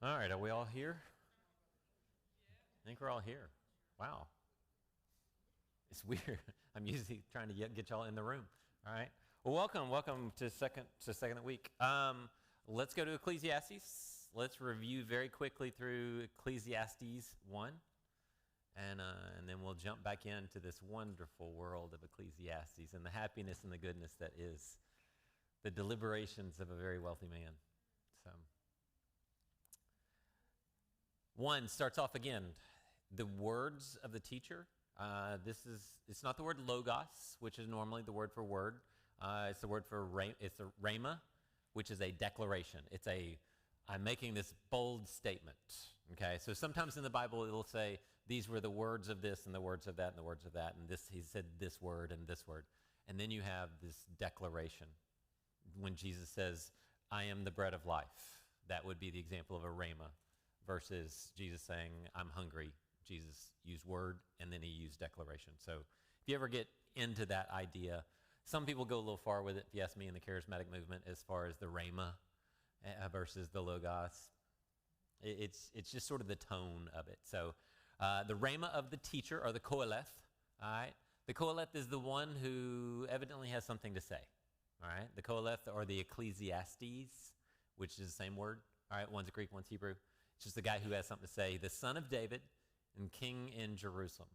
All right, are we all here? I think we're all here. Wow. It's weird. I'm usually trying to get y'all in the room. All right. Well, welcome to second week. Let's go to Ecclesiastes. Let's review very quickly through Ecclesiastes 1. And then we'll jump back into this wonderful world of Ecclesiastes and the happiness and the goodness that is the deliberations of a very wealthy man. So, 1 starts off again, the words of the teacher. It's not the word logos, which is normally the word for word. It's the word for it's a rhema, which is a declaration. I'm making this bold statement. Okay, so sometimes in the Bible it'll say these were the words of this and the words of that and the words of that, and this he said this word and this word, and then you have this declaration. When Jesus says, "I am the bread of life," that would be the example of a rhema, versus Jesus saying, "I'm hungry." Jesus used word and then he used declaration. So if you ever get into that idea, some people go a little far with it, if you ask me, in the charismatic movement, as far as the rhema versus the logos. It's just sort of the tone of it. So the rhema of the teacher, or the koheleth, all right? The koheleth is the one who evidently has something to say, all right? The koheleth, or the Ecclesiastes, which is the same word, all right? One's Greek, one's Hebrew. It's just the guy who has something to say, the son of David and king in Jerusalem.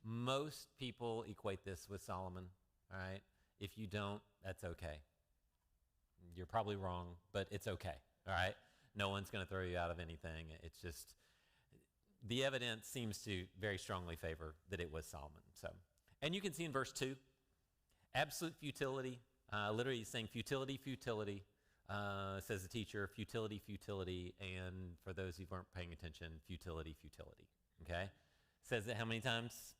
Most people equate this with Solomon, all right? If you don't, that's okay. You're probably wrong, but it's okay, all right? No one's going to throw you out of anything. It's just, the evidence seems to very strongly favor that it was Solomon. So, and you can see in verse 2, absolute futility. Literally he's saying futility, futility. Says the teacher, futility, futility, and for those who weren't paying attention, futility, futility. Okay? Says it how many times?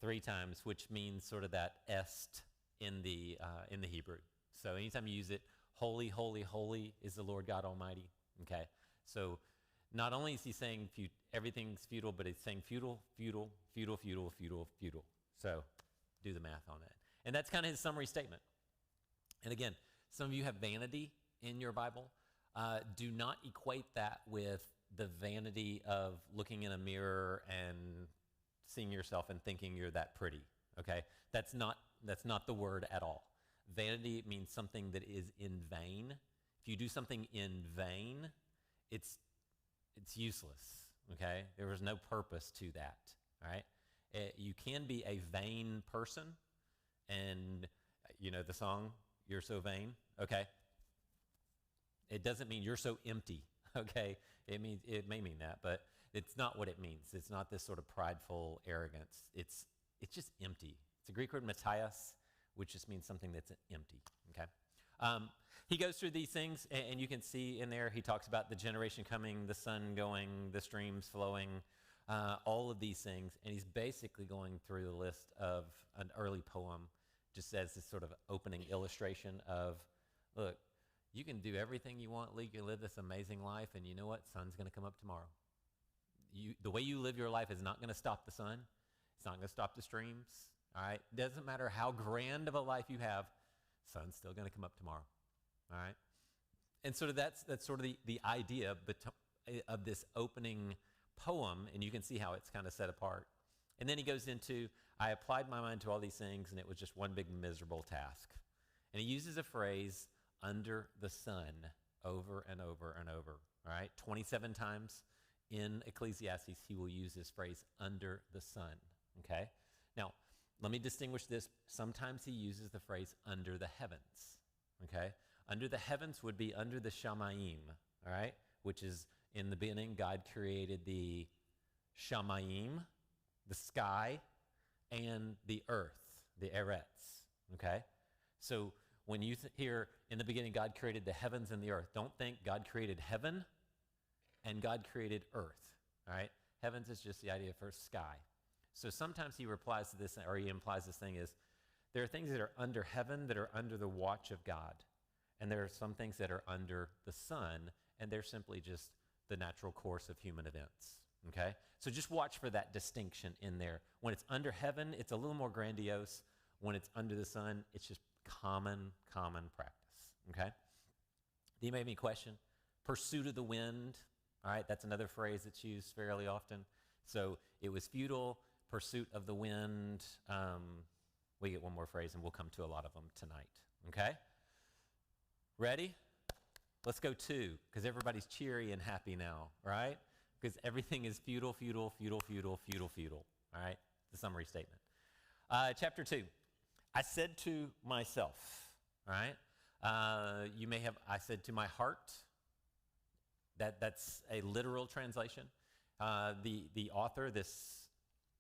3 times, which means sort of that est in the Hebrew. So anytime you use it, holy, holy, holy is the Lord God Almighty. Okay? So not only is he saying everything's futile, but he's saying futile, futile, futile, futile, futile, futile. So do the math on that. And that's kind of his summary statement. And again, some of you have vanity in your Bible. Do not equate that with the vanity of looking in a mirror and seeing yourself and thinking you're that pretty. Okay, that's not the word at all. Vanity means something that is in vain. If you do something in vain, it's useless. Okay, there was no purpose to that. All right, you can be a vain person, and you know the song, "You're so vain." Okay, it doesn't mean you're so empty. Okay, it may mean that, but it's not what it means. It's not this sort of prideful arrogance. It's just empty. It's a Greek word matias, which just means something that's empty. Okay, he goes through these things, and you can see in there he talks about the generation coming, the sun going, the streams flowing, all of these things, and he's basically going through the list of an early poem, just as this sort of opening illustration of, look, you can do everything you want, you can live this amazing life, and you know what? Sun's going to come up tomorrow. The way you live your life is not going to stop the sun. It's not going to stop the streams. All right? It doesn't matter how grand of a life you have, sun's still going to come up tomorrow. All right? And sort of that's sort of the idea of this opening poem, and you can see how it's kind of set apart. And then he goes into, I applied my mind to all these things, and it was just one big miserable task. And he uses a phrase, under the sun, over and over and over. All right? 27 times in Ecclesiastes, he will use this phrase, under the sun. Okay? Now, let me distinguish this. Sometimes he uses the phrase, under the heavens. Okay? Under the heavens would be under the shamayim. All right? Which is, in the beginning, God created the shamayim, the sky, and the earth, the eretz. Okay? So when you hear in the beginning God created the heavens and the earth, don't think God created heaven and God created earth. All right? Heavens is just the idea for sky. So sometimes he replies to this, or he implies this thing is, there are things that are under heaven that are under the watch of God. And there are some things that are under the sun, and they're simply just the natural course of human events. Okay? So just watch for that distinction in there. When it's under heaven, it's a little more grandiose. When it's under the sun, it's just common practice. Okay? Do you make me question, Pursuit of the wind, all right, that's another phrase that's used fairly often. So it was futile, pursuit of the wind. We get one more phrase, and we'll come to a lot of them tonight, okay? Ready? Let's go 2, because everybody's cheery and happy now, right? Because everything is futile, futile, futile, futile, futile, futile, all right? The summary statement. Chapter 2, I said to myself, all right? You may have, I said to my heart. That's a literal translation. The author, this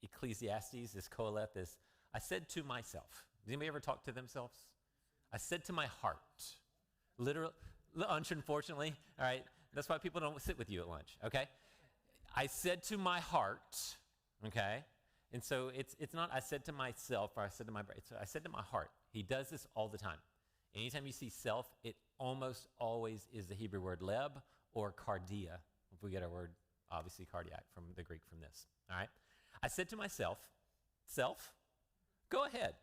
Ecclesiastes, this Koheleth, this, I said to myself. Does anybody ever talk to themselves? I said to my heart. Literal, lunch, unfortunately, all right? That's why people don't sit with you at lunch, okay? I said to my heart, okay? And so it's not I said to myself or I said to my brain. So I said to my heart. He does this all the time. Anytime you see self, it almost always is the Hebrew word leb or cardia. If we get our word, obviously cardiac from the Greek from this, all right? I said to myself, self, go ahead.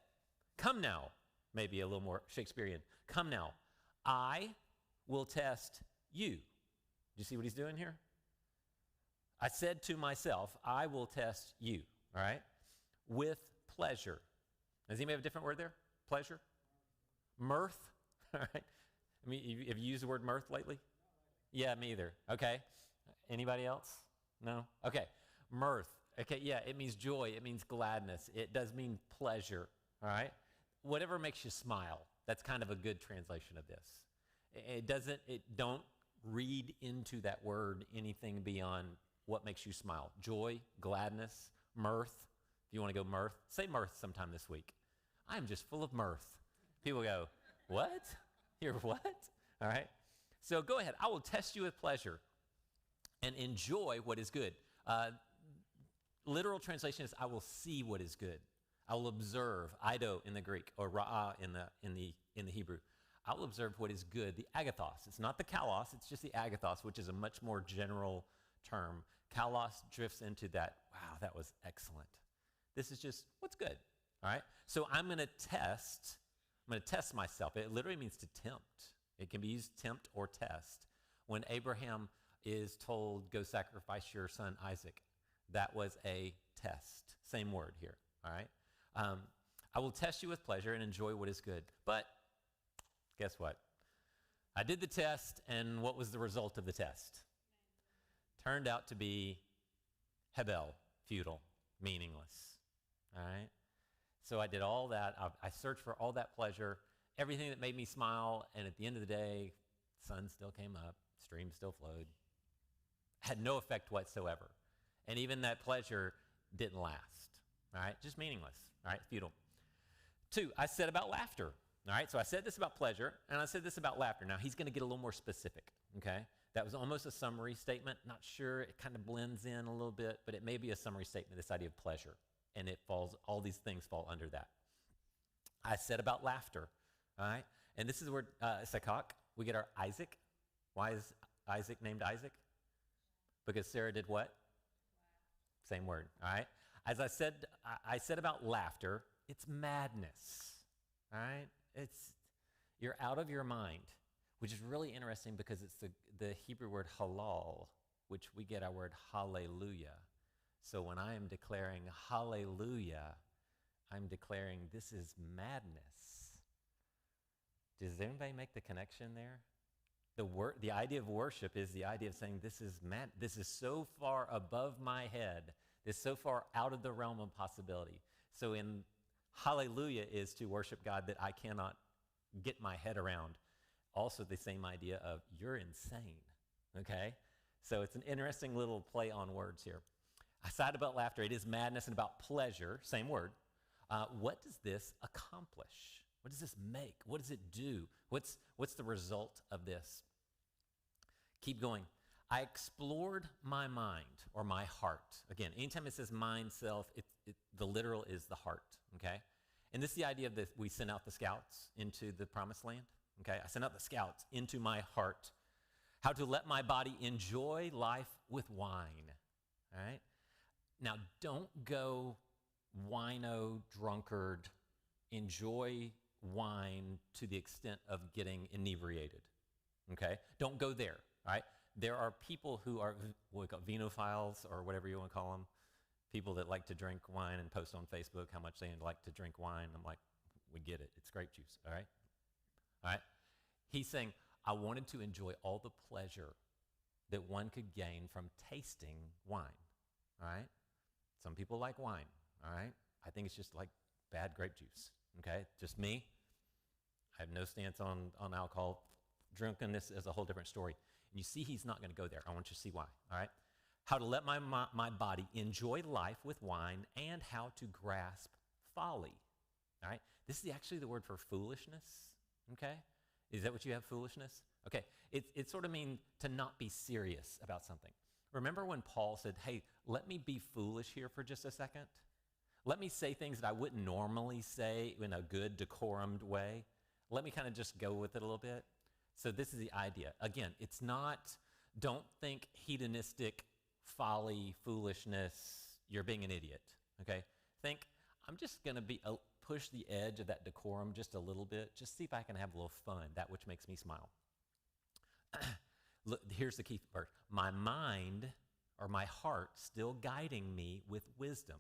Come now. Maybe a little more Shakespearean. Come now. I will test you. Do you see what he's doing here? I said to myself, I will test you, all right? With pleasure. Does anybody have a different word there? Pleasure? Mirth, all right? I mean, have you used the word mirth lately? Yeah, me either. Okay. Anybody else? No? Okay. Mirth. Okay, yeah, it means joy. It means gladness. It does mean pleasure, all right? Whatever makes you smile. That's kind of a good translation of this. Don't read into that word anything beyond what makes you smile. Joy, gladness, mirth. If you want to go mirth, say mirth sometime this week. I am just full of mirth. People go, what? You're what? All right. So go ahead. I will test you with pleasure and enjoy what is good. Literal translation is I will see what is good. I will observe, ido in the Greek, or ra'ah in the Hebrew. I will observe what is good, the agathos. It's not the kalos, it's just the agathos, which is a much more general term. Kalos drifts into that, wow, that was excellent. This is just what's good, all right? So I'm going to test myself. It literally means to tempt. It can be used tempt or test. When Abraham is told, go sacrifice your son Isaac, that was a test. Same word here, all right? I will test you with pleasure and enjoy what is good. But guess what? I did the test, and what was the result of the test? Turned out to be hebel, futile, meaningless, all right? So I did all that. I searched for all that pleasure, everything that made me smile, and at the end of the day, sun still came up, stream still flowed. Had no effect whatsoever. And even that pleasure didn't last, all right? Just meaningless, all right? Futile. 2, I said about laughter, all right? So I said this about pleasure, and I said this about laughter. Now, he's going to get a little more specific, okay? That was almost a summary statement. Not sure. It kind of blends in a little bit, but it may be a summary statement, this idea of pleasure. And it falls, all these things fall under that. I said about laughter, all right? And this is where Sakak, we get our Isaac. Why is Isaac named Isaac? Because Sarah did what? Same word, all right? As I said about laughter, it's madness, all right? You're out of your mind, which is really interesting because it's the Hebrew word halal, which we get our word hallelujah. So when I am declaring hallelujah, I'm declaring this is madness. Does anybody make the connection there? The idea of worship is the idea of saying this is mad. This is so far above my head. This is so far out of the realm of possibility. So in hallelujah is to worship God that I cannot get my head around. Also the same idea of you're insane, okay? So it's an interesting little play on words here. I said about laughter, it is madness, and about pleasure, same word. What does this accomplish? What does this make? What does it do? What's the result of this? Keep going. I explored my mind or my heart. Again, anytime it says mind, self, the literal is the heart, okay? And this is the idea of we sent out the scouts into the promised land, okay? I sent out the scouts into my heart. How to let my body enjoy life with wine, all right? Now, don't go wino, drunkard, enjoy wine to the extent of getting inebriated, okay? Don't go there. all right? There are people who are what we call venophiles or whatever you want to call them, people that like to drink wine and post on Facebook how much they like to drink wine. I'm like, we get it. It's grape juice, all right? All right? He's saying, I wanted to enjoy all the pleasure that one could gain from tasting wine, all right? Some people like wine, all right? I think it's just like bad grape juice, okay? Just me. I have no stance on alcohol. Drunkenness is a whole different story. And you see he's not going to go there. I want you to see why, all right? How to let my body enjoy life with wine and how to grasp folly, all right? This is actually the word for foolishness, okay? Is that what you have, foolishness? Okay, it sort of means to not be serious about something. Remember when Paul said, hey, let me be foolish here for just a second? Let me say things that I wouldn't normally say in a good, decorumed way. Let me kind of just go with it a little bit. So this is the idea. Again, it's not, don't think hedonistic folly, foolishness, you're being an idiot, okay? Think, I'm just going to push the edge of that decorum just a little bit, just see if I can have a little fun, that which makes me smile. Look, here's the key part. My mind or my heart still guiding me with wisdom,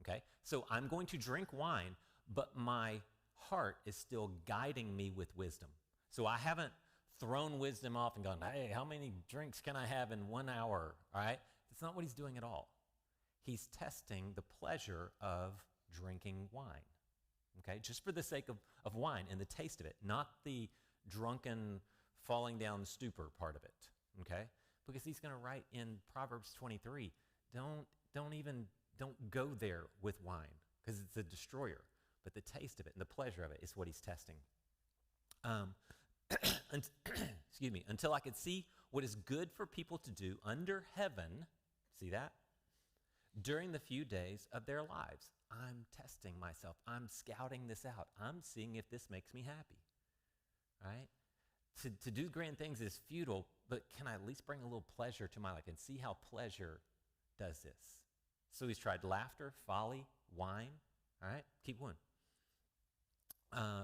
okay? So I'm going to drink wine, but my heart is still guiding me with wisdom. So I haven't thrown wisdom off and gone, hey, how many drinks can I have in 1 hour, all right? That's not what he's doing at all. He's testing the pleasure of drinking wine, okay? Just for the sake of wine and the taste of it, not the drunken falling down stupor part of it, okay? Because he's going to write in Proverbs 23, don't go there with wine because it's a destroyer, but the taste of it and the pleasure of it is what he's testing. Excuse me, until I could see what is good for people to do under heaven, see that? During the few days of their lives. I'm testing myself. I'm scouting this out. I'm seeing if this makes me happy, right? To do grand things is futile, but can I at least bring a little pleasure to my life and see how pleasure does this? So he's tried laughter, folly, wine, all right? Keep going.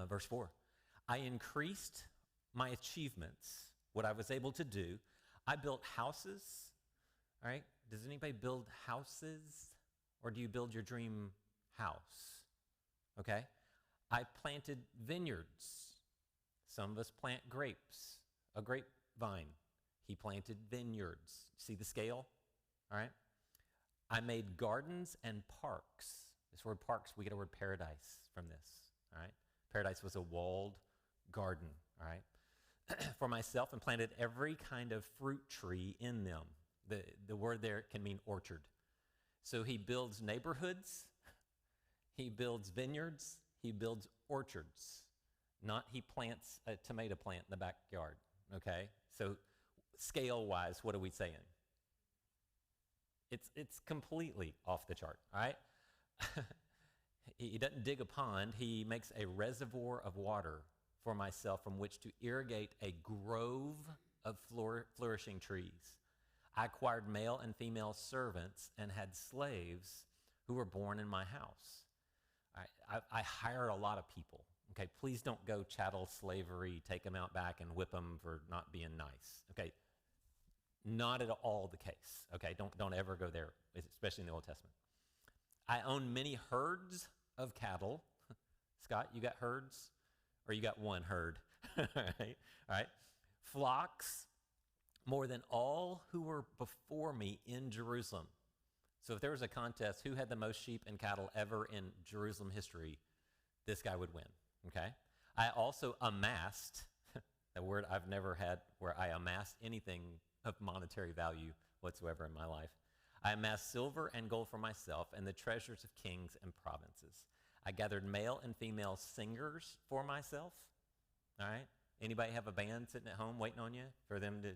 Verse 4. I increased my achievements, what I was able to do. I built houses, all right? Does anybody build houses? Or do you build your dream house? Okay? I planted vineyards. Some of us plant grapes, a grapevine. He planted vineyards. See the scale? All right? I made gardens and parks. This word parks, we get a word paradise from this. All right? Paradise was a walled garden. All right? For myself, and planted every kind of fruit tree in them. The word there can mean orchard. So he builds neighborhoods, he builds vineyards, he builds orchards. Not he plants a tomato plant in the backyard, okay? So scale-wise, what are we saying? It's completely off the chart, all right? He doesn't dig a pond, he makes a reservoir of water for myself from which to irrigate a grove of flourishing trees. I acquired male and female servants and had slaves who were born in my house. I hire a lot of people. Okay, please don't go chattel slavery, take them out back and whip them for not being nice. Okay, not at all the case. Okay, don't ever go there, especially in the Old Testament. I own many herds of cattle. Scott, you got herds? Or you got one herd? All right. Flocks, more than all who were before me in Jerusalem. So if there was a contest, who had the most sheep and cattle ever in Jerusalem history, this guy would win, okay? I also amassed, a word I've never had where I amassed anything of monetary value whatsoever in my life. I amassed silver and gold for myself and the treasures of kings and provinces. I gathered male and female singers for myself, all right? Anybody have a band sitting at home waiting on you for them to,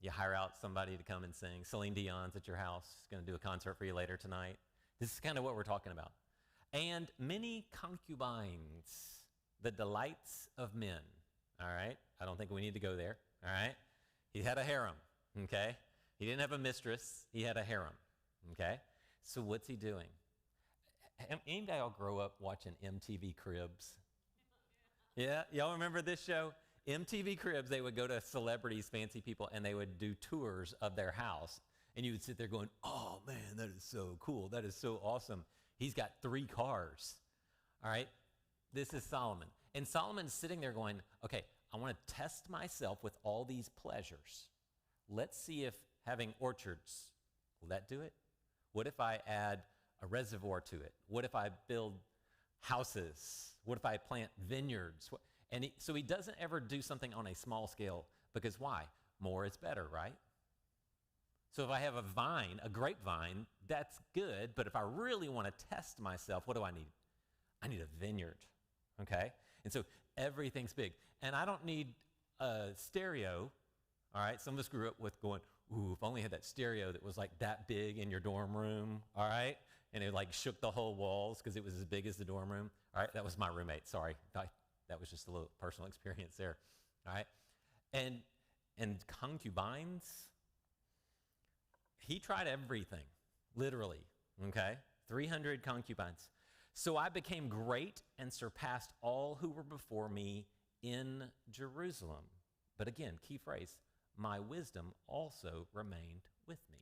you hire out somebody to come and sing. Celine Dion's at your house, going to do a concert for you later tonight. This is kind of what we're talking about. And many concubines, the delights of men, all right? I don't think we need to go there, all right? He had a harem, okay? He didn't have a mistress. He had a harem, okay? So what's he doing? Anybody all grow up watching MTV Cribs? Yeah, y'all remember this show? MTV Cribs, they would go to celebrities, fancy people, and they would do tours of their house. And you would sit there going, oh, man, that is so cool. That is so awesome. He's got 3 cars. All right? This is Solomon. And Solomon's sitting there going, okay, I want to test myself with all these pleasures. Let's see if having orchards, will that do it? What if I add a reservoir to it? What if I build houses? What if I plant vineyards? So he doesn't ever do something on a small scale because why? More is better, right? So if I have a vine, a grapevine, that's good. But if I really want to test myself, what do I need? I need a vineyard, okay? And so everything's big. And I don't need a stereo, all right? Some of us grew up with going, ooh, if I only had that stereo that was like that big in your dorm room, all right? And it like shook the whole walls because it was as big as the dorm room. All right, that was my roommate, sorry. That was just a little personal experience there, all right? And concubines, he tried everything, literally, okay? 300 concubines. So I became great and surpassed all who were before me in Jerusalem. But again, key phrase, my wisdom also remained with me.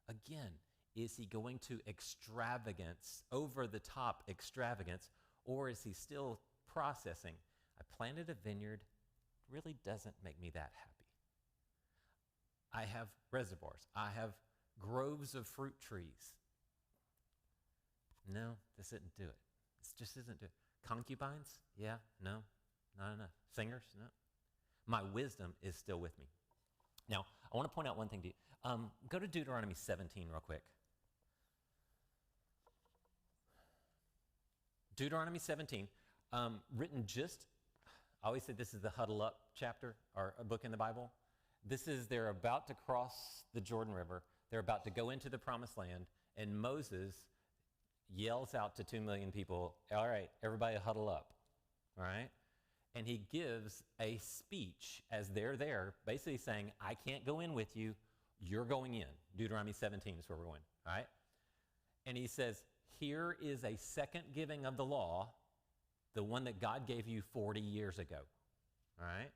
Again, is he going to extravagance, over the top extravagance, or is he still processing? I planted a vineyard, really doesn't make me that happy. I have reservoirs. I have groves of fruit trees. No, this didn't do it. This just isn't it. Concubines? Yeah, no, not enough. Singers? No. My wisdom is still with me. Now, I want to point out one thing to you. Go to Deuteronomy 17 real quick. Deuteronomy 17, written just, I always say this is the huddle up chapter or a book in the Bible. This is, they're about to cross the Jordan River. They're about to go into the promised land. And Moses yells out to 2 million people, all right, everybody huddle up, all right? And he gives a speech as they're there, basically saying, I can't go in with you, you're going in. Deuteronomy 17 is where we're going, all right? And he says, here is a second giving of the law, the one that God gave you 40 years ago, all right?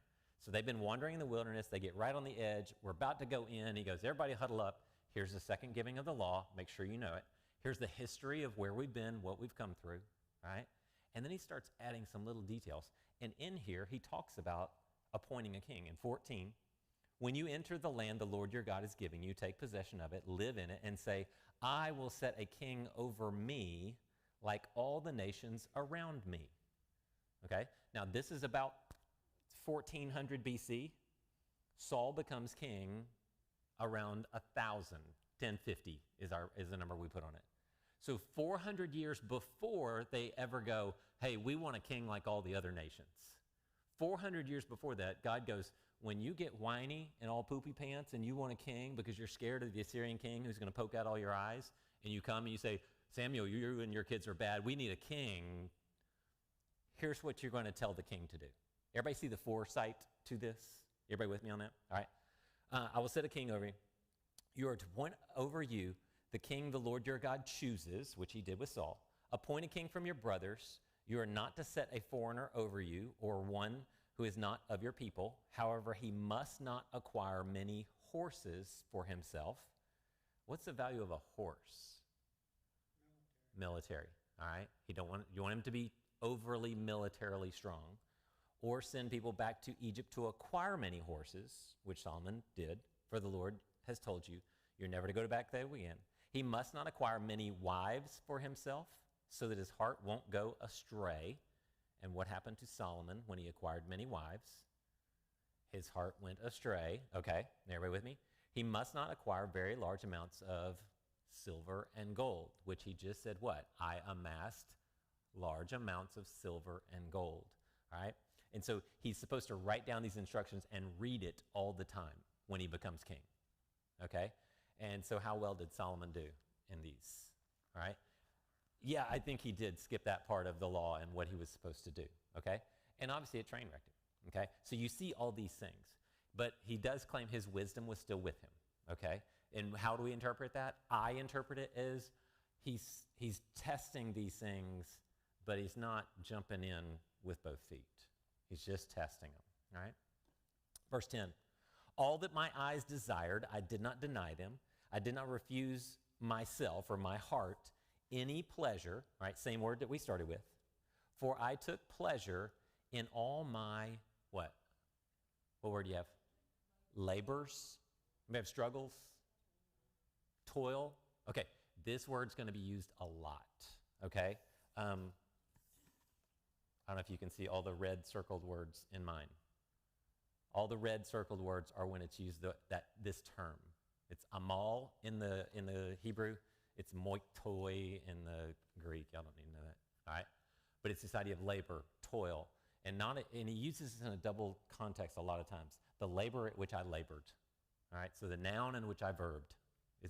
So they've been wandering in the wilderness. They get right on the edge. We're about to go in. He goes, everybody huddle up. Here's the second giving of the law. Make sure you know it. Here's the history of where we've been, what we've come through, right? And then he starts adding some little details. And in here, he talks about appointing a king. In 14, when you enter the land the Lord your God is giving you, take possession of it, live in it, and say, I will set a king over me like all the nations around me. Okay? Now, this is about 1400 BC. Saul becomes king around 1000. 1050 is the number we put on it. So 400 years before they ever go, hey, we want a king like all the other nations. 400 years before that, God goes, when you get whiny and all poopy pants and you want a king because you're scared of the Assyrian king who's going to poke out all your eyes, and you come and you say, Samuel, you and your kids are bad. We need a king. Here's what you're going to tell the king to do. Everybody see the foresight to this? Everybody with me on that? All right. I will set a king over you. You are to appoint over you the king the Lord your God chooses, which he did with Saul. Appoint a king from your brothers. You are not to set a foreigner over you or one who is not of your people. However, he must not acquire many horses for himself. What's the value of a horse? Military. All right. You want him to be overly militarily strong, or send people back to Egypt to acquire many horses, which Solomon did, for the Lord has told you, you're never to go back there again. He must not acquire many wives for himself, so that his heart won't go astray. And what happened to Solomon when he acquired many wives? His heart went astray. Okay, everybody with me? He must not acquire very large amounts of silver and gold, which he just said what? I amassed large amounts of silver and gold, all right? And so he's supposed to write down these instructions and read it all the time when he becomes king, okay? And so how well did Solomon do in these, all right? Yeah, I think he did skip that part of the law and what he was supposed to do, okay? And obviously it train wrecked him, okay? So you see all these things, but he does claim his wisdom was still with him, okay? And how do we interpret that? I interpret it as he's testing these things, but he's not jumping in with both feet. He's just testing them, All right? Verse 10, all that my eyes desired, I did not deny them. I did not refuse myself or my heart any pleasure, right? Same word that we started with. For I took pleasure in all my, what? What word do you have? Labors. We have struggles, toil. Okay, this word's going to be used a lot, okay? I don't know if you can see all the red circled words in mine. All the red circled words are when it's used this term. It's amal in the Hebrew. It's moitoi in the Greek. Y'all don't need to know that, all right? But it's this idea of labor, toil, and he uses this in a double context a lot of times. The labor at which I labored, all right? So the noun in which I verbed,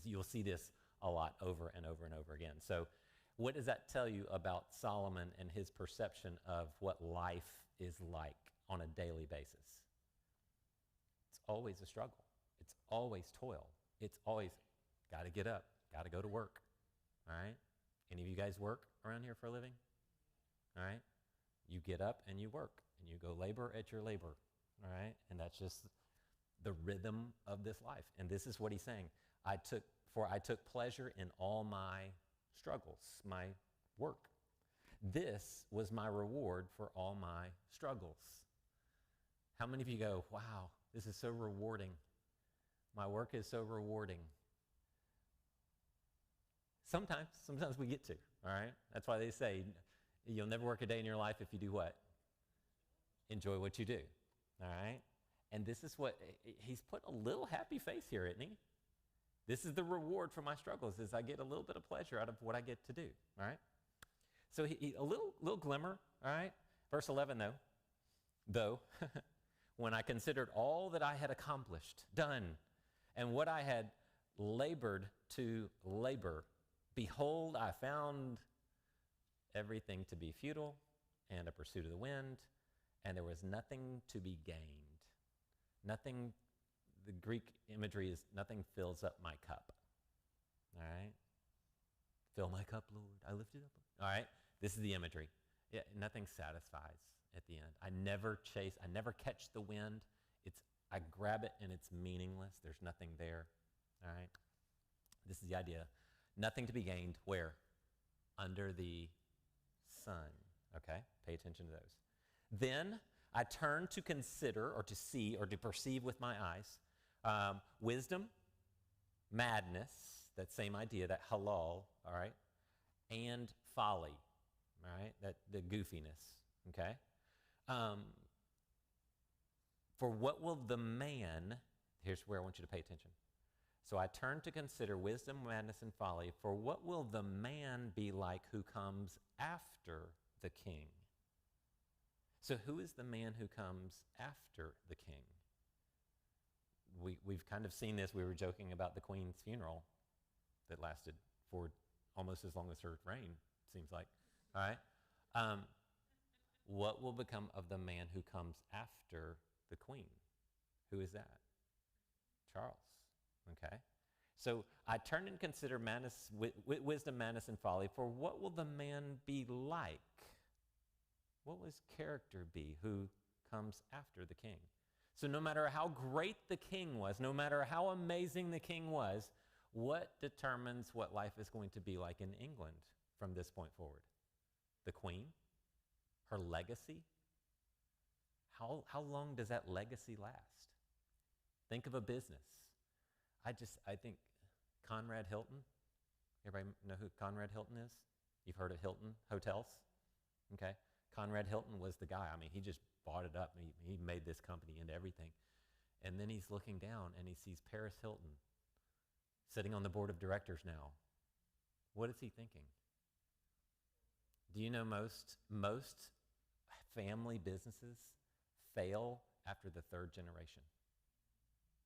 you'll see this a lot over and over and over again. So what does that tell you about Solomon and his perception of what life is like on a daily basis? It's always a struggle. It's always toil. It's always got to get up, got to go to work, all right? Any of you guys work around here for a living? All right? You get up and you work, and you go labor at your labor, all right? And that's just the rhythm of this life. And this is what he's saying. I took pleasure in all my struggles, my work. This was my reward for all my struggles. How many of you go, wow, this is so rewarding. My work is so rewarding. Sometimes we get to, all right? That's why they say you'll never work a day in your life if you do what? Enjoy what you do, all right? And this is what, he's put a little happy face here, isn't he? This is the reward for my struggles, is I get a little bit of pleasure out of what I get to do, all right? So a little glimmer, all right? Verse 11, though, when I considered all that I had accomplished, done, and what I had labored to labor, behold, I found everything to be futile and a pursuit of the wind, and there was nothing to be gained. Nothing, the Greek imagery is nothing fills up my cup. All right? Fill my cup, Lord. I lift it up. All right? This is the imagery. Yeah, nothing satisfies at the end. I never catch the wind. I grab it and it's meaningless. There's nothing there. All right? This is the idea. Nothing to be gained where? Under the sun. Okay? Pay attention to those. Then I turn to consider or to see or to perceive with my eyes wisdom, madness, that same idea, that halal, all right, and folly, all right, that the goofiness, okay? For what will the man, here's where I want you to pay attention. So I turn to consider wisdom, madness, and folly, for what will the man be like who comes after the king? So who is the man who comes after the king? We've kind of seen this. We were joking about the queen's funeral that lasted for almost as long as her reign, seems like. All right? What will become of the man who comes after the queen? Who is that? Charles. Okay? So I turn and consider wisdom, madness, and folly, for what will the man be like? What will his character be who comes after the king? So no matter how great the king was, no matter how amazing the king was, what determines what life is going to be like in England from this point forward? The queen? Her legacy? How long does that legacy last? Think of a business. I think Conrad Hilton. Everybody know who Conrad Hilton is? You've heard of Hilton Hotels? Okay. Conrad Hilton was the guy. I mean, he just bought it up. He made this company into everything. And then he's looking down and he sees Paris Hilton sitting on the board of directors now. What is he thinking? Do you know most family businesses fail after the third generation?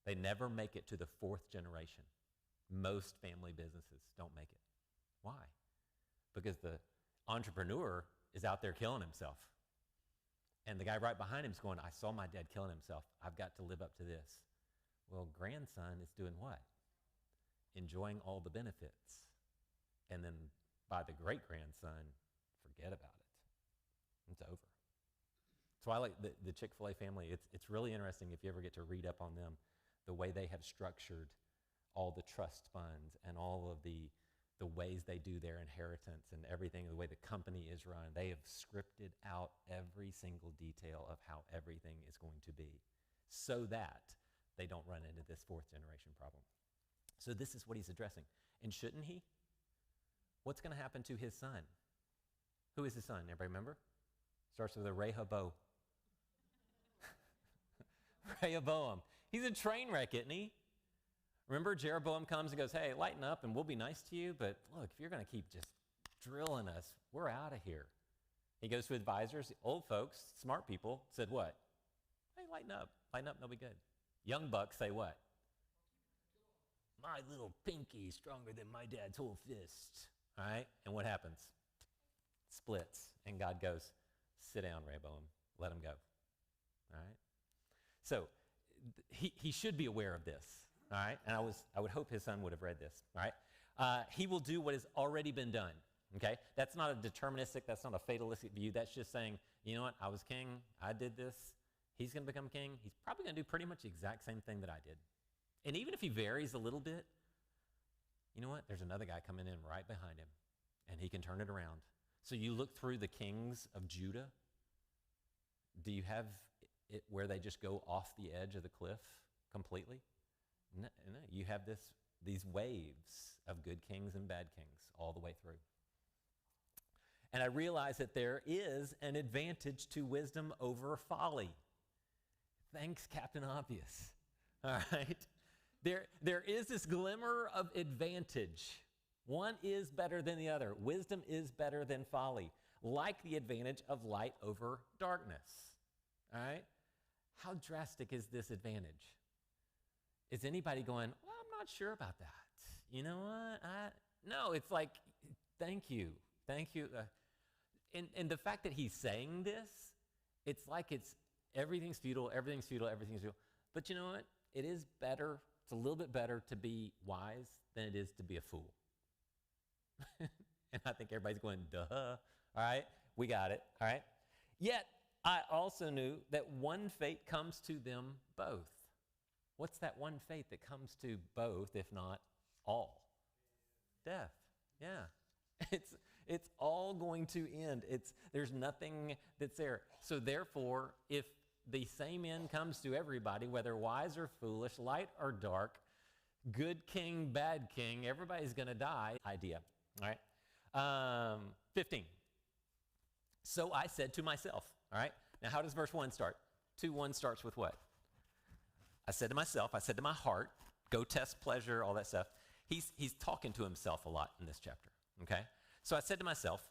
They never make it to the fourth generation. Most family businesses don't make it. Why? Because the entrepreneur is out there killing himself. And the guy right behind him is going, I saw my dad killing himself. I've got to live up to this. Well, grandson is doing what? Enjoying all the benefits. And then by the great-grandson, forget about it. It's over. That's why I like the Chick-fil-A family. It's really interesting if you ever get to read up on them, the way they have structured all the trust funds and all of the ways they do their inheritance and everything, the way the company is run. They have scripted out every single detail of how everything is going to be so that they don't run into this fourth generation problem. So this is what he's addressing. And shouldn't he? What's going to happen to his son? Who is his son? Everybody remember? Starts with a Rehoboam. Rehoboam. He's a train wreck, isn't he? Remember, Jeroboam comes and goes, hey, lighten up and we'll be nice to you, but look, if you're going to keep just drilling us, we're out of here. He goes to advisors. Old folks, smart people, said what? Hey, lighten up, and they'll be good. Young bucks say what? My little pinky is stronger than my dad's whole fist. All right, and what happens? Splits, and God goes, sit down, Rehoboam, let him go. All right? So he should be aware of this. All right, and I would hope his son would have read this. All right, he will do what has already been done. Okay, that's not a deterministic, that's not a fatalistic view. That's just saying, you know what, I was king, I did this. He's going to become king. He's probably going to do pretty much the exact same thing that I did. And even if he varies a little bit, you know what? There's another guy coming in right behind him, and he can turn it around. So you look through the kings of Judah. Do you have it where they just go off the edge of the cliff completely? No, you have these waves of good kings and bad kings all the way through. And I realize that there is an advantage to wisdom over folly. Thanks, Captain Obvious. All right? There is this glimmer of advantage. One is better than the other. Wisdom is better than folly, like the advantage of light over darkness. All right? How drastic is this advantage? Is anybody going, well, I'm not sure about that. You know what? No, it's like, thank you. And the fact that he's saying this, it's like everything's futile. But you know what? It is better, it's a little bit better to be wise than it is to be a fool. And I think everybody's going, duh. All right, we got it. All right. Yet, I also knew that one fate comes to them both. What's that one fate that comes to both, if not all? Death. Yeah. It's all going to end. There's nothing that's there. So therefore, if the same end comes to everybody, whether wise or foolish, light or dark, good king, bad king, everybody's going to die. Idea. All right. 15. So I said to myself. All right. Now, how does verse 1 start? 2:1 starts with what? I said to myself, I said to my heart, go test pleasure, all that stuff. He's talking to himself a lot in this chapter, okay? So I said to myself,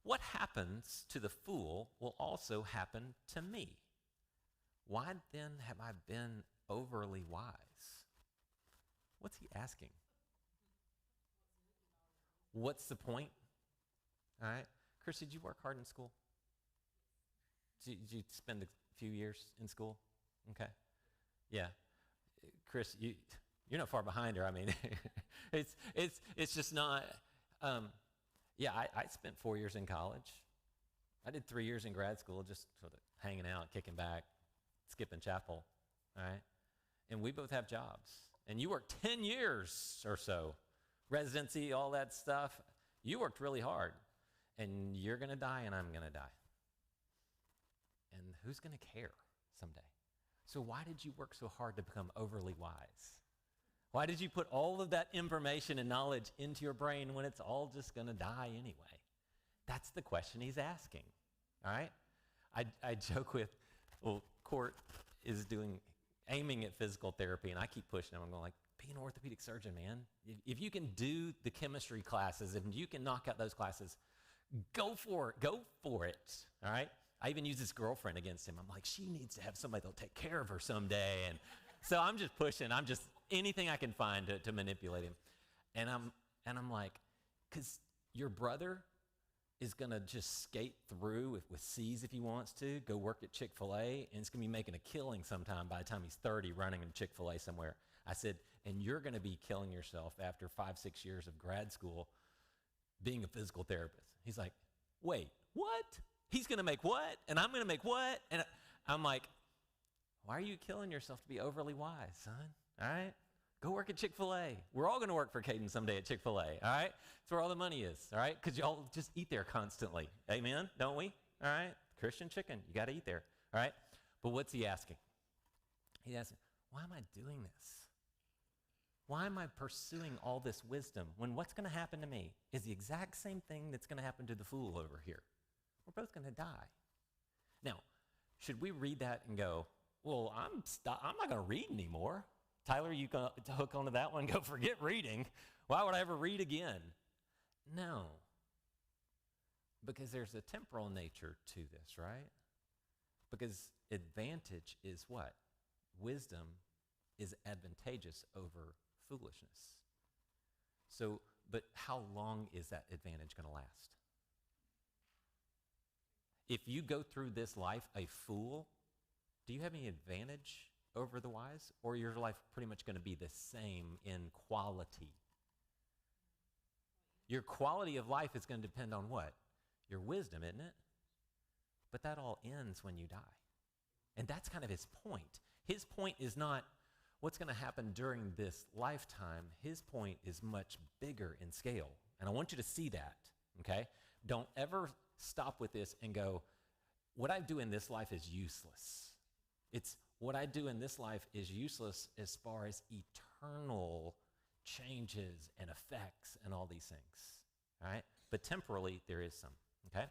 what happens to the fool will also happen to me. Why then have I been overly wise? What's he asking? What's the point? All right. Chris, did you work hard in school? Did you spend a few years in school? Okay. Yeah, Chris, you're not far behind her. I mean, it's just not. Yeah, I spent 4 years in college. I did 3 years in grad school, just sort of hanging out, kicking back, skipping chapel. All right, and we both have jobs. And you worked 10 years or so, residency, all that stuff. You worked really hard, and you're gonna die, and I'm gonna die. And who's gonna care someday? So why did you work so hard to become overly wise? Why did you put all of that information and knowledge into your brain when it's all just going to die anyway? That's the question he's asking, all right? I joke with, well, Court is aiming at physical therapy, and I keep pushing him. I'm going like, be an orthopedic surgeon, man. If you can do the chemistry classes, if you can knock out those classes, go for it, all right? I even use this girlfriend against him. I'm like, she needs to have somebody that'll take care of her someday. And so I'm just pushing. I'm just anything I can find to manipulate him. And I'm like, because your brother is going to just skate through with C's if he wants to, go work at Chick-fil-A, and it's going to be making a killing sometime by the time he's 30 running in Chick-fil-A somewhere. I said, and you're going to be killing yourself after 5-6 years of grad school being a physical therapist. He's like, wait, what? He's going to make what? And I'm going to make what? And I'm like, why are you killing yourself to be overly wise, son? All right? Go work at Chick-fil-A. We're all going to work for Caden someday at Chick-fil-A, all right? That's where all the money is, all right? Because y'all just eat there constantly. Amen? Don't we? All right? Christian chicken. You got to eat there, all right? But what's he asking? He's asking, why am I doing this? Why am I pursuing all this wisdom when what's going to happen to me is the exact same thing that's going to happen to the fool over here? We're both going to die. Now, should we read that and go, well, I'm not going to read anymore? Tyler, you can hook onto that one and go, forget reading. Why would I ever read again? No. Because there's a temporal nature to this, right? Because advantage is what? Wisdom is advantageous over foolishness. So, but how long is that advantage going to last? If you go through this life a fool, do you have any advantage over the wise? Or your life pretty much going to be the same in quality? Your quality of life is going to depend on what? Your wisdom, isn't it? But that all ends when you die. And that's kind of his point. His point is not what's going to happen during this lifetime. His point is much bigger in scale. And I want you to see that, okay? Don't ever stop with this and go, what I do in this life is useless. It's what I do in this life is useless as far as eternal changes and effects and all these things, all right? But temporally, there is some, okay?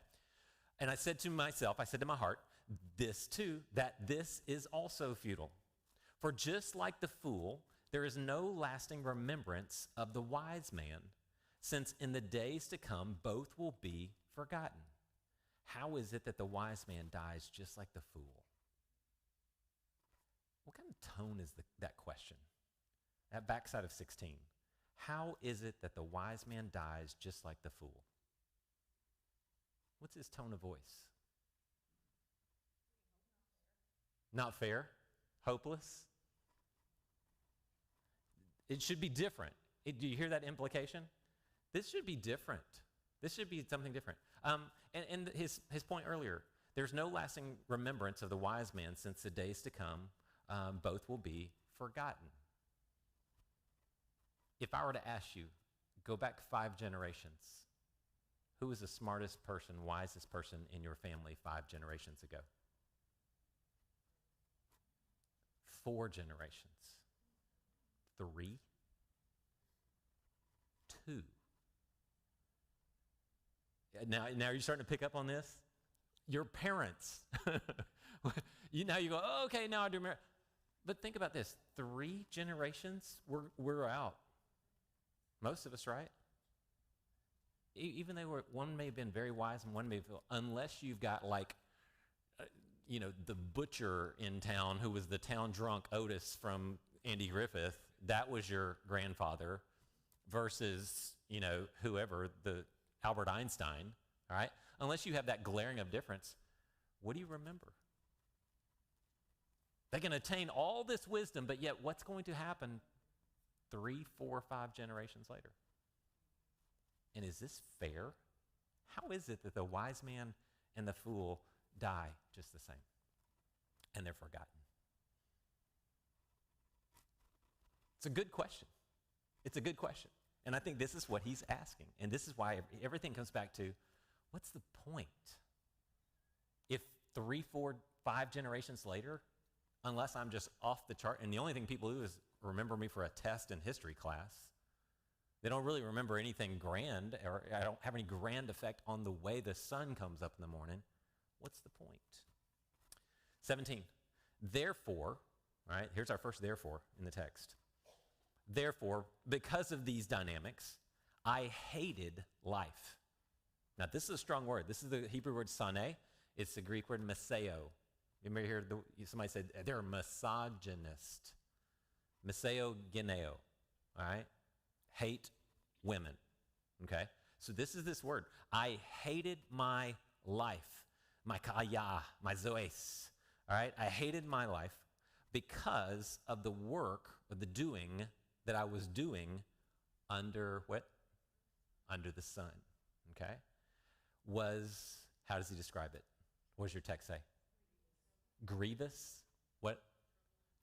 And I said to myself, I said to my heart, this too, that this is also futile. For just like the fool, there is no lasting remembrance of the wise man, since in the days to come, both will be forgotten. How is it that the wise man dies just like the fool? What kind of tone is that question? That backside of 16. How is it that the wise man dies just like the fool? What's his tone of voice? Not fair? Hopeless? It should be different. Do you hear that implication? This should be different. This should be something different. And his point earlier, there's no lasting remembrance of the wise man since the days to come, both will be forgotten. If I were to ask you, go back 5 generations, who was the smartest person, wisest person in your family 5 generations ago? 4 generations. 3. 2. Now you're starting to pick up on this? Your parents. You go, oh, okay, now I do remember. But think about this. 3 generations, we're out. Most of us, right? Even though one may have been very wise and one may have, unless you've got like, the butcher in town who was the town drunk Otis from Andy Griffith, that was your grandfather versus, whoever, the Albert Einstein, all right? Unless you have that glaring of difference, what do you remember? They can attain all this wisdom, but yet what's going to happen 3, 4, 5 generations later? And is this fair? How is it that the wise man and the fool die just the same? And they're forgotten. It's a good question. It's a good question. And I think this is what he's asking. And this is why everything comes back to, what's the point? If 3, 4, 5 generations later, unless I'm just off the chart, and the only thing people do is remember me for a test in history class, they don't really remember anything grand, or I don't have any grand effect on the way the sun comes up in the morning. What's the point? 17. Therefore, right, here's our first therefore in the text. Therefore, because of these dynamics, I hated life. Now, this is a strong word. This is the Hebrew word sane. It's the Greek word meseo. You may hear somebody said they're a misogynist. Meseogeneo, all right? Hate women, okay? So this is this word. I hated my life, my kaya, my zoes, all right? I hated my life because of the work or the doing that I was doing under what? Under the sun, okay? How does he describe it? What does your text say? Grievous. What?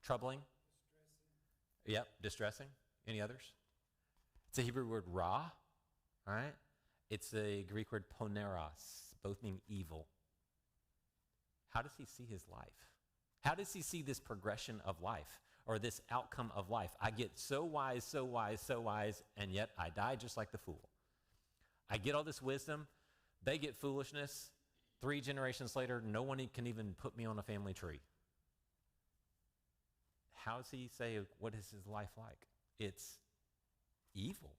Troubling? Yep, distressing. Any others? It's a Hebrew word ra, all right? It's a Greek word poneros. Both mean evil. How does he see his life? How does he see this progression of life or this outcome of life? I get so wise, so wise, so wise, and yet I die just like the fool. I get all this wisdom. They get foolishness. 3 generations later, no one can even put me on a family tree. How does he say, what is his life like? It's evil.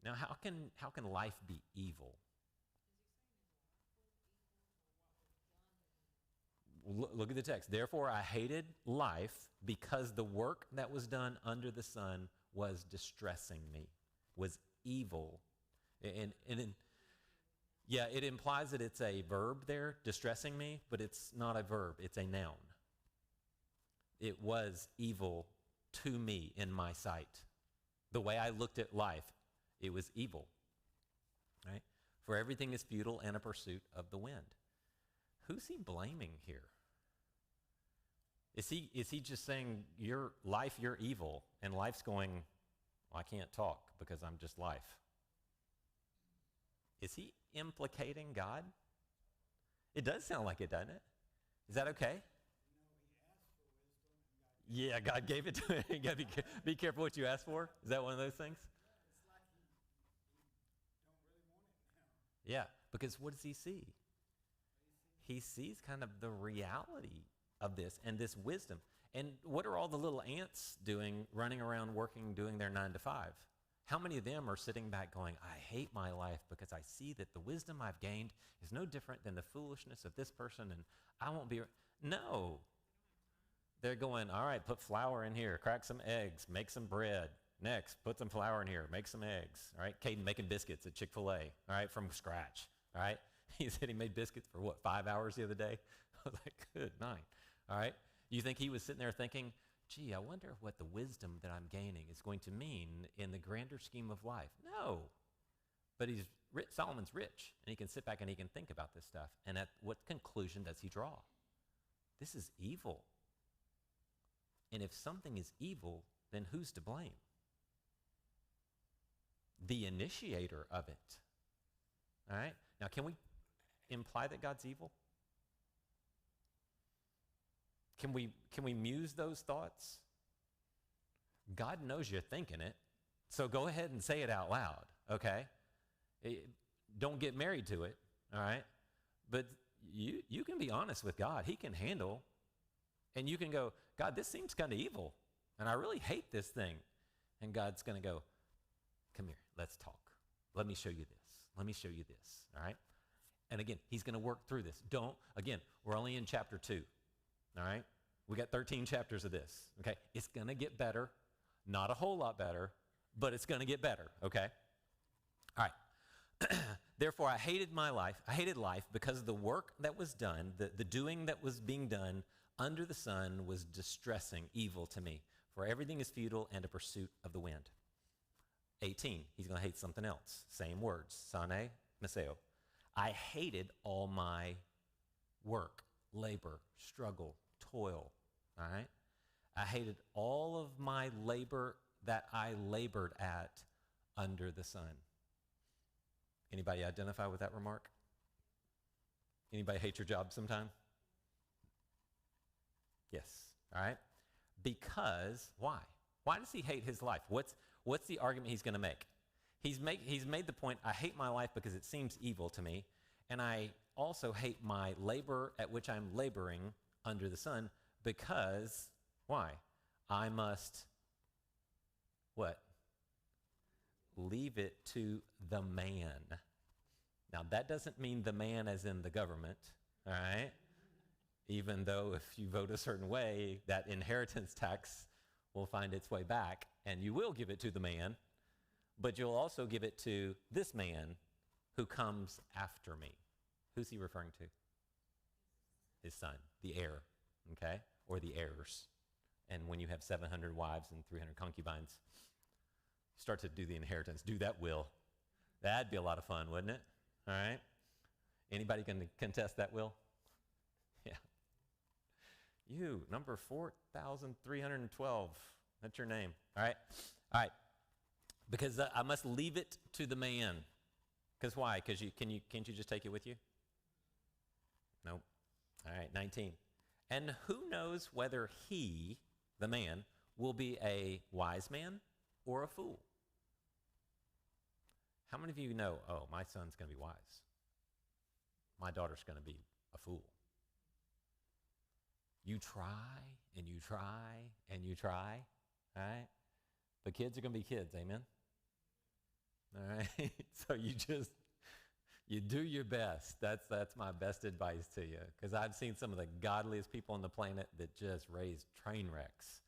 Now, how can life be evil? Look at the text. Therefore, I hated life because the work that was done under the sun was distressing me, was evil. And yeah, it implies that it's a verb there, distressing me, but it's not a verb. It's a noun. It was evil to me in my sight. The way I looked at life, it was evil. Right? For everything is futile and a pursuit of the wind. Who's he blaming here? Is he just saying, your life, you're evil, and life's going, well, I can't talk because I'm just life? Is he implicating God? It does sound like it, doesn't it? Is that okay? Yeah, God gave it to him. You got to be careful what you ask for. Is that one of those things? Yeah, because what does he see? He sees kind of the reality of this and this wisdom. And what are all the little ants doing, running around working, doing their 9 to 5? How many of them are sitting back going, I hate my life because I see that the wisdom I've gained is no different than the foolishness of this person, and I won't be... No. They're going, all right, put flour in here, crack some eggs, make some bread. Next, put some flour in here, make some eggs. All right, Caden making biscuits at Chick-fil-A, all right, from scratch. All right, he said he made biscuits for 5 hours the other day? I was like, good night. All right, you think he was sitting there thinking, gee, I wonder what the wisdom that I'm gaining is going to mean in the grander scheme of life? No, but Solomon's rich, and he can sit back and he can think about this stuff. And at what conclusion does he draw? This is evil. And if something is evil, then who's to blame? The initiator of it. All right? Now, can we imply that God's evil? Can we muse those thoughts? God knows you're thinking it, so go ahead and say it out loud, okay? Don't get married to it, all right? But you can be honest with God. He can handle, and you can go, God, this seems kind of evil, and I really hate this thing. And God's going to go, come here, let's talk. Let me show you this. Let me show you this, all right? And again, he's going to work through this. We're only in chapter 2, all right? We got 13 chapters of this, okay? It's going to get better, not a whole lot better, but it's going to get better, okay? All right. Therefore, I hated life because of the work that was done, the doing that was being done under the sun was distressing, evil to me. For everything is futile and a pursuit of the wind. 18, he's going to hate something else. Same words, sane, meseo. I hated all my work, labor, struggle, toil, all right? I hated all of my labor that I labored at under the sun. Anybody identify with that remark? Anybody hate your job sometime? Yes, all right? Because, why? Why does he hate his life? What's the argument he's going to make? He's made the point, I hate my life because it seems evil to me, and I also hate my labor at which I'm laboring under the sun because, why? I must, what? Leave it to the man. Now, that doesn't mean the man as in the government, all right? Even though if you vote a certain way, that inheritance tax will find its way back, and you will give it to the man, but you'll also give it to this man who comes after me. Who's he referring to? His son, the heir, okay? Or the heirs. And when you have 700 wives and 300 concubines, start to do the inheritance. Do that will. That'd be a lot of fun, wouldn't it? All right? Anybody can contest that, Will? Yeah. You, number 4,312. That's your name. All right. All right. Because I must leave it to the man. Because why? Because can't you just take it with you? Nope. All right, 19. And who knows whether he, the man, will be a wise man or a fool? How many of you know, oh, my son's going to be wise? My daughter's going to be a fool. You try and you try and you try, all right? But kids are going to be kids, amen? All right? So you do your best. That's my best advice to you, because I've seen some of the godliest people on the planet that just raise train wrecks.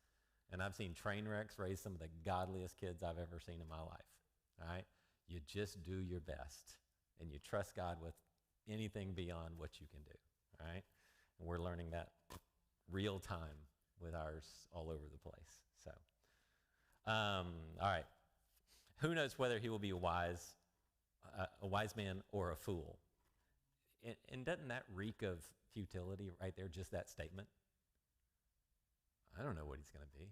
And I've seen train wrecks raise some of the godliest kids I've ever seen in my life, all right? You just do your best, and you trust God with anything beyond what you can do, all right? And we're learning that real time with ours all over the place. So, all right. Who knows whether he will be a wise man or a fool? And doesn't that reek of futility right there, just that statement? I don't know what he's going to be,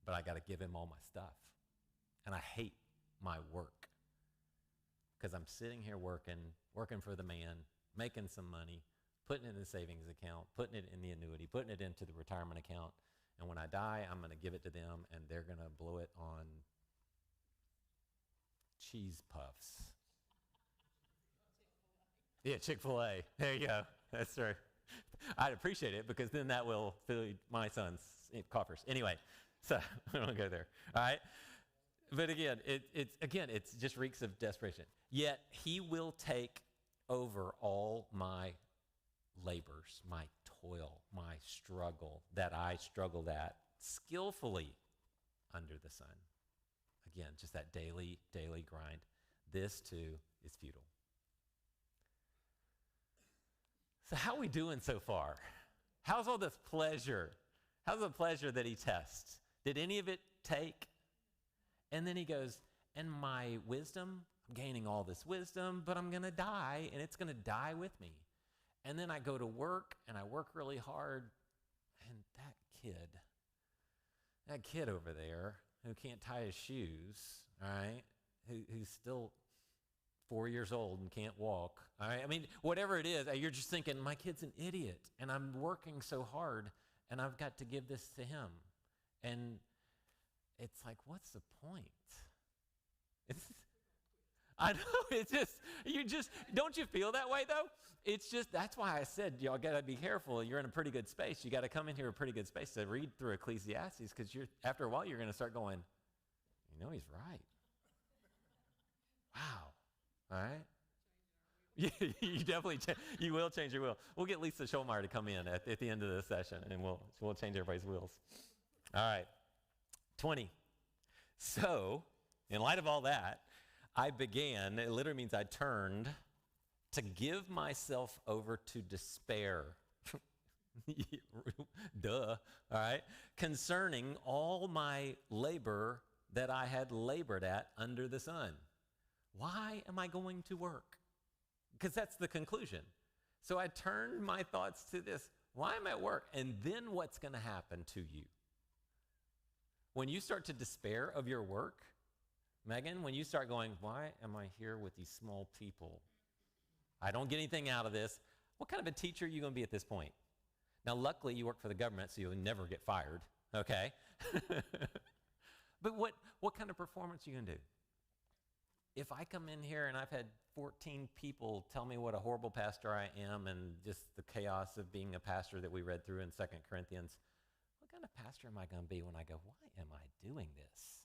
but I got to give him all my stuff. And I hate my work, because I'm sitting here working for the man, making some money, putting it in the savings account, putting it in the annuity, putting it into the retirement account. And when I die, I'm going to give it to them, and they're going to blow it on cheese puffs. Yeah, Chick-fil-A. There you go. That's right. I'd appreciate it, because then that will fill my son's coffers. Anyway, so I don't go there. All right. But again, it just reeks of desperation. Yet he will take over all my labors, my toil, my struggle that I struggled at skillfully under the sun. Again, just that daily grind. This too is futile. So how are we doing so far? How's all this pleasure? How's the pleasure that he tests? Did any of it take? And then he goes, and my wisdom, I'm gaining all this wisdom, but I'm going to die, and it's going to die with me. And then I go to work, and I work really hard, and that kid over there who can't tie his shoes, all right, who's still 4 years old and can't walk, all right? I mean, whatever it is, you're just thinking, my kid's an idiot, and I'm working so hard, and I've got to give this to him. And it's like, what's the point? I know, don't you feel that way, though? It's just, that's why I said, y'all got to be careful. You're in a pretty good space. You got to come in here a pretty good space to read through Ecclesiastes, because after a while, you're going to start going, he's right. Wow. All right? Yeah, you definitely, you will change your will. We'll get Lisa Scholmeyer to come in at the end of this session, and we'll change everybody's wills. All right. 20. So, in light of all that, I began, it literally means I turned, to give myself over to despair. Duh, all right? Concerning all my labor that I had labored at under the sun. Why am I going to work? Because that's the conclusion. So I turned my thoughts to this. Why am I at work? And then what's going to happen to you? When you start to despair of your work, Megan, when you start going, why am I here with these small people? I don't get anything out of this. What kind of a teacher are you going to be at this point? Now, luckily, you work for the government, so you'll never get fired, okay? But what kind of performance are you going to do? If I come in here and I've had 14 people tell me what a horrible pastor I am, and just the chaos of being a pastor that we read through in 2 Corinthians, what kind of pastor am I going to be when I go, why am I doing this?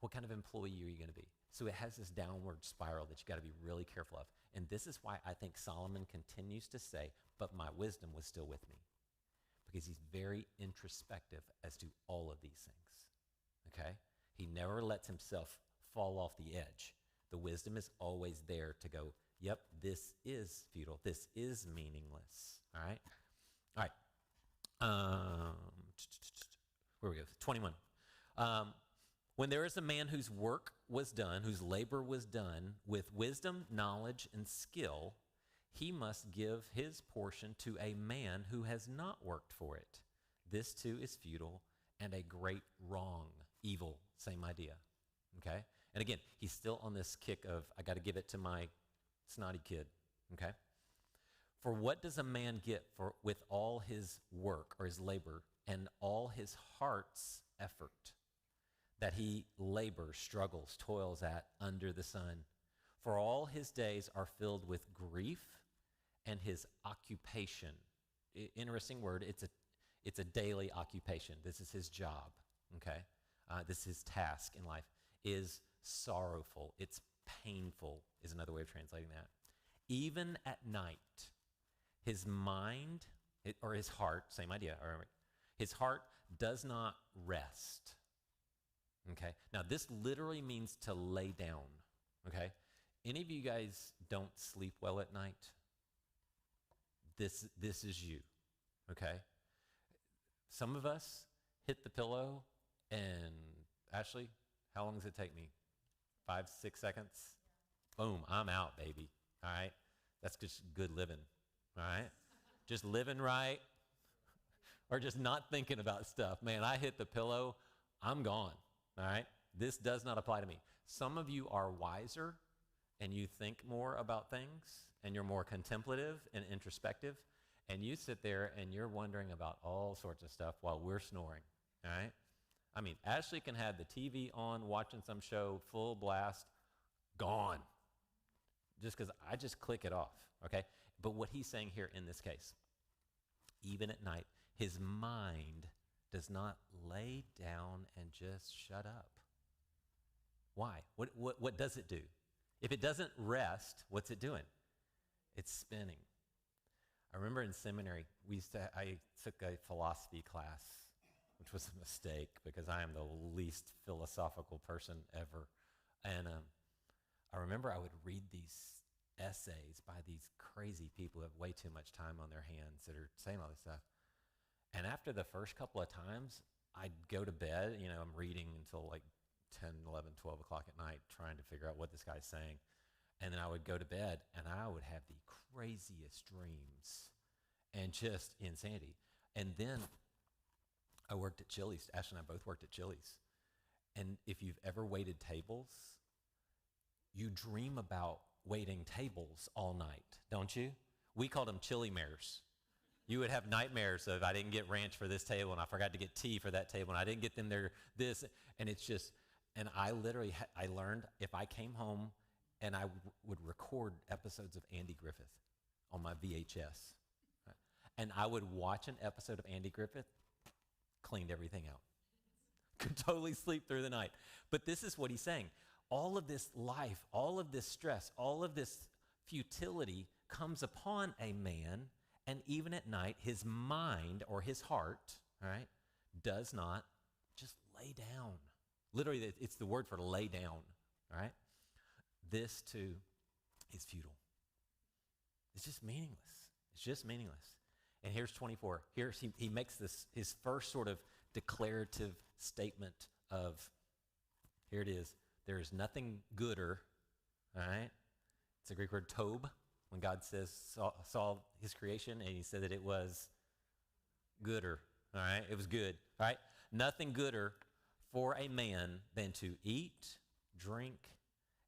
What kind of employee are you going to be? So it has this downward spiral that you got to be really careful of. And this is why I think Solomon continues to say, but my wisdom was still with me. Because he's very introspective as to all of these things, okay? He never lets himself fall off the edge. The wisdom is always there to go, yep, this is futile. This is meaningless, all right? All right. Where we go? 21. When there is a man whose work was done, whose labor was done with wisdom, knowledge, and skill, he must give his portion to a man who has not worked for it. This too is futile and a great wrong. Evil, same idea. Okay? And again, he's still on this kick of, I got to give it to my snotty kid. Okay? For what does a man get for with all his work or his labor and all his heart's effort that he labors, struggles, toils at under the sun? For all his days are filled with grief, and his occupation, interesting word, it's a daily occupation. This is his job, okay? This is his task in life, is sorrowful. It's painful is another way of translating that. Even at night, his mind, or his heart, same idea, or his heart does not rest, okay? Now, this literally means to lay down, okay? Any of you guys don't sleep well at night? This is you, okay? Some of us hit the pillow and, Ashley, how long does it take me? 5, 6 seconds? Boom, I'm out, baby, all right? That's just good living, all right? Just living right or just not thinking about stuff. Man, I hit the pillow, I'm gone, all right? This does not apply to me. Some of you are wiser and you think more about things and you're more contemplative and introspective, and you sit there and you're wondering about all sorts of stuff while we're snoring, all right? I mean, Ashley can have the TV on, watching some show, full blast, gone, just because I just click it off, okay? But what he's saying here in this case, even at night, his mind does not lay down and just shut up. Why? What does it do? If it doesn't rest, what's it doing? It's spinning. I remember in seminary, I took a philosophy class, which was a mistake because I am the least philosophical person ever. And I remember I would read these essays by these crazy people who have way too much time on their hands that are saying all this stuff. And after the first couple of times, I'd go to bed, I'm reading until like 10, 11, 12 o'clock at night trying to figure out what this guy's saying. And then I would go to bed and I would have the craziest dreams and just insanity. And then I worked at Chili's. Ash and I both worked at Chili's. And if you've ever waited tables, you dream about waiting tables all night, don't you? We called them chili mares. You would have nightmares of, I didn't get ranch for this table and I forgot to get tea for that table and I didn't get them their this. And it's just, and I literally, I learned if I came home and I would record episodes of Andy Griffith on my VHS. Right? And I would watch an episode of Andy Griffith, cleaned everything out. Could totally sleep through the night. But this is what he's saying. All of this life, all of this stress, all of this futility comes upon a man, and even at night, his mind or his heart, all right, does not just lay down. Literally, it's the word for lay down, all right? This too is futile. It's just meaningless. It's just meaningless. And here's 24. Here's he makes this his first sort of declarative statement of, here it is, there is nothing gooder, all right? It's a Greek word, tob, when God saw his creation, and he said that it was gooder, all right? It was good, all right? Nothing gooder for a man than to eat, drink,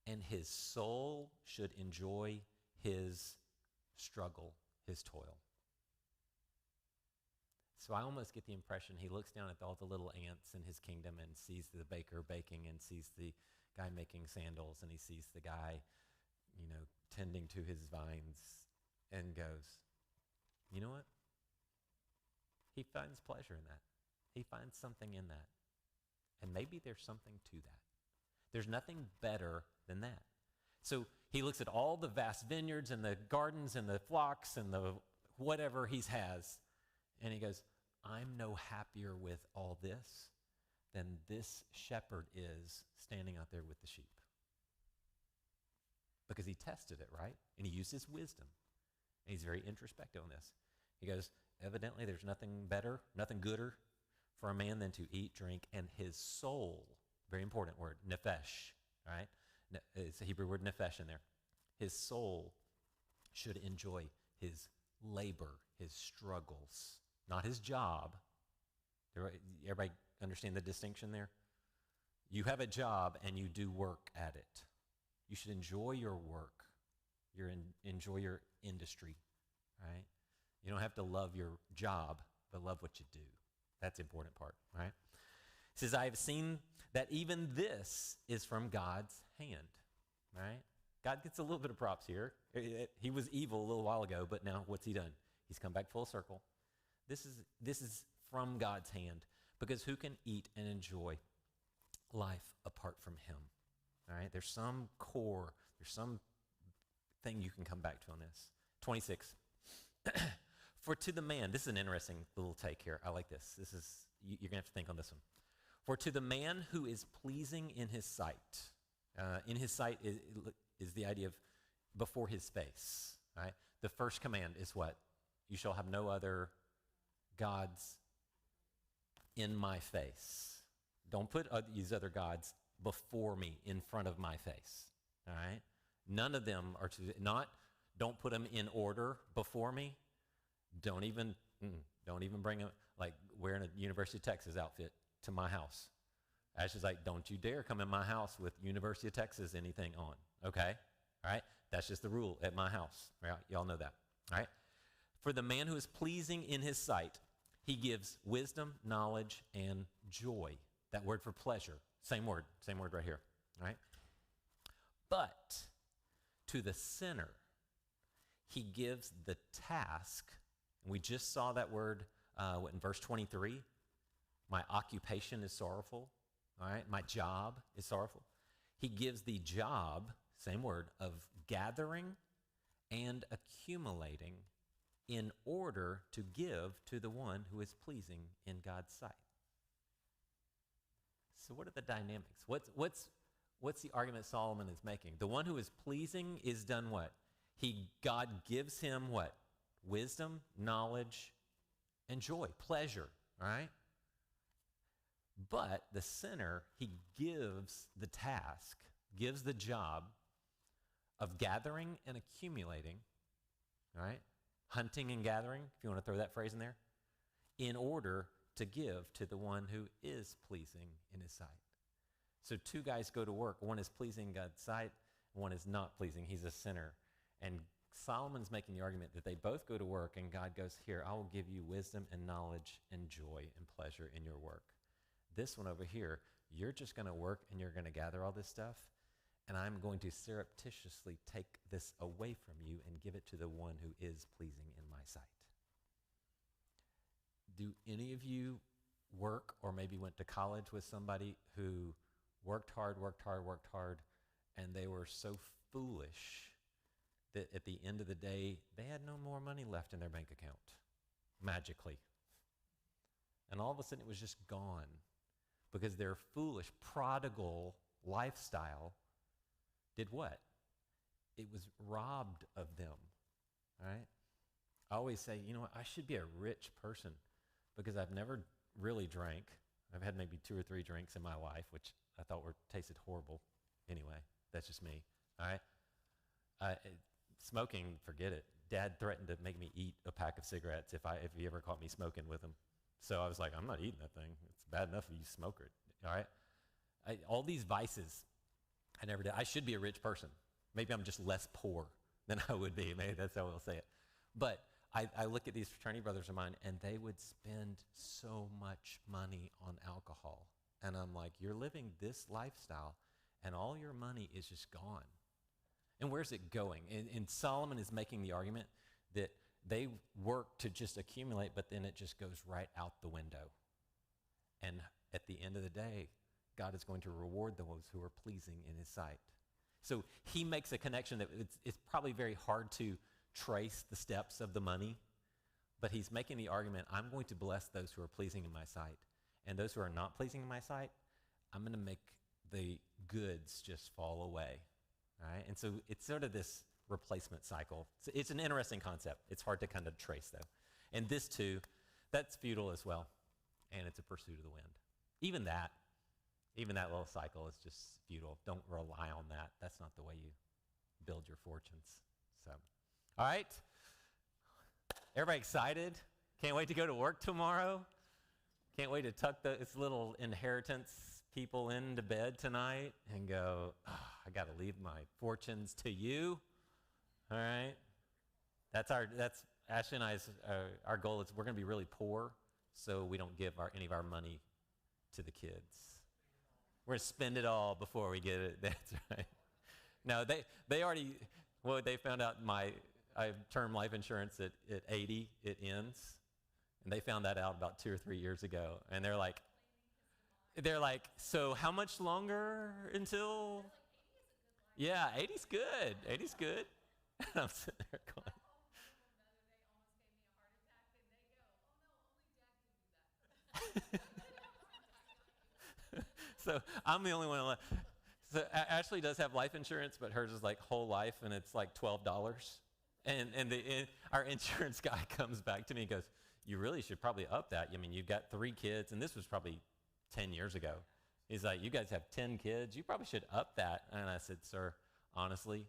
and his soul should enjoy his struggle, his toil. So I almost get the impression he looks down at all the little ants in his kingdom and sees the baker baking and sees the guy making sandals and he sees the guy, tending to his vines and goes, you know what? He finds pleasure in that. He finds something in that. And maybe there's something to that. There's nothing better than that. So he looks at all the vast vineyards and the gardens and the flocks and the whatever he has, and he goes, I'm no happier with all this than this shepherd is standing out there with the sheep. Because he tested it, right? And he used his wisdom. And he's very introspective on this. He goes, evidently there's nothing better, nothing gooder for a man than to eat, drink, and his soul Very important word, nephesh, all right? It's a Hebrew word, nephesh in there. His soul should enjoy his labor, his struggles, not his job. Everybody understand the distinction there? You have a job and you do work at it. You should enjoy your work. Enjoy your industry, right? You don't have to love your job, but love what you do. That's the important part, right? It says, I have seen that even this is from God's hand, right? God gets a little bit of props here. He was evil a little while ago, but now what's he done? He's come back full circle. This is from God's hand, because who can eat and enjoy life apart from him? All right, there's some core, there's some thing you can come back to on this. 26. For to the man, this is an interesting little take here. I like this. You're going to have to think on this one. For to the man who is pleasing in his sight is the idea of before his face, right? The first command is what? You shall have no other gods in my face. Don't put these other gods before me, in front of my face, all right? None of them are don't put them in order before me. Don't even bring them, like wearing a University of Texas outfit to my house. Ashley's like, don't you dare come in my house with University of Texas anything on, okay? All right? That's just the rule at my house, right? Y'all know that, all right? For the man who is pleasing in his sight, he gives wisdom, knowledge, and joy. That word for pleasure, same word right here, all right? But to the sinner, he gives the task. We just saw that word in verse 23. My occupation is sorrowful, all right? My job is sorrowful. He gives the job, same word, of gathering and accumulating in order to give to the one who is pleasing in God's sight. So what are the dynamics? What's the argument Solomon is making? The one who is pleasing is done what? God gives him what? Wisdom, knowledge, and joy, pleasure, all right? But the sinner, he gives the task, gives the job of gathering and accumulating, all right? Hunting and gathering, if you want to throw that phrase in there, in order to give to the one who is pleasing in his sight. So two guys go to work. One is pleasing in God's sight. One is not pleasing. He's a sinner. And Solomon's making the argument that they both go to work, and God goes, here, I will give you wisdom and knowledge and joy and pleasure in your work. This one over here, you're just going to work and you're going to gather all this stuff, and I'm going to surreptitiously take this away from you and give it to the one who is pleasing in my sight. Do any of you work or maybe went to college with somebody who worked hard, and they were so foolish that at the end of the day, they had no more money left in their bank account, magically. And all of a sudden, it was just gone because their foolish, prodigal lifestyle did what? It was robbed of them, right? I always say, you know what, I should be a rich person because I've never really drank. I've had maybe 2 or 3 drinks in my life, which I thought tasted horrible. Anyway, that's just me, all right? Smoking, forget it. Dad threatened to make me eat a pack of cigarettes if he ever caught me smoking with him. So I was like, I'm not eating that thing. It's bad enough if you smoke it, all right? All these vices, I never did. I should be a rich person. Maybe I'm just less poor than I would be. Maybe that's how we'll say it. But I look at these fraternity brothers of mine, and they would spend so much money on alcohol. And I'm like, you're living this lifestyle, and all your money is just gone. And where's it going? And Solomon is making the argument that they work to just accumulate, but then it just goes right out the window. And at the end of the day, God is going to reward those who are pleasing in his sight. So he makes a connection that it's probably very hard to trace the steps of the money, but he's making the argument, I'm going to bless those who are pleasing in my sight. And those who are not pleasing in my sight, I'm going to make the goods just fall away. All right? And so it's sort of this replacement cycle. It's an interesting concept. It's hard to kind of trace, though. And this, too, that's futile as well. And it's a pursuit of the wind. Even that, Even that little cycle is just futile. Don't rely on that. That's not the way you build your fortunes. So, all right. Everybody excited? Can't wait to go to work tomorrow. Can't wait to tuck this little inheritance people into bed tonight and go, oh, I got to leave my fortunes to you. All right. That's Ashley and I's, our goal is we're going to be really poor so we don't give any of our money to the kids. We're going to spend it all before we get it. That's right. No, they already, well, they found out I have term life insurance at 80, it ends. And they found that out about 2 or 3 years ago. And they're like, so how much longer until? Yeah, 80's good. 80's good. And I'm sitting there going. So I'm the only one left. So Ashley does have life insurance, but hers is like whole life, and it's like $12. And our insurance guy comes back to me and goes, you really should probably up that. I mean, you've got 3 kids, and this was probably 10 years ago. He's like, you guys have 10 kids. You probably should up that. And I said, sir, honestly,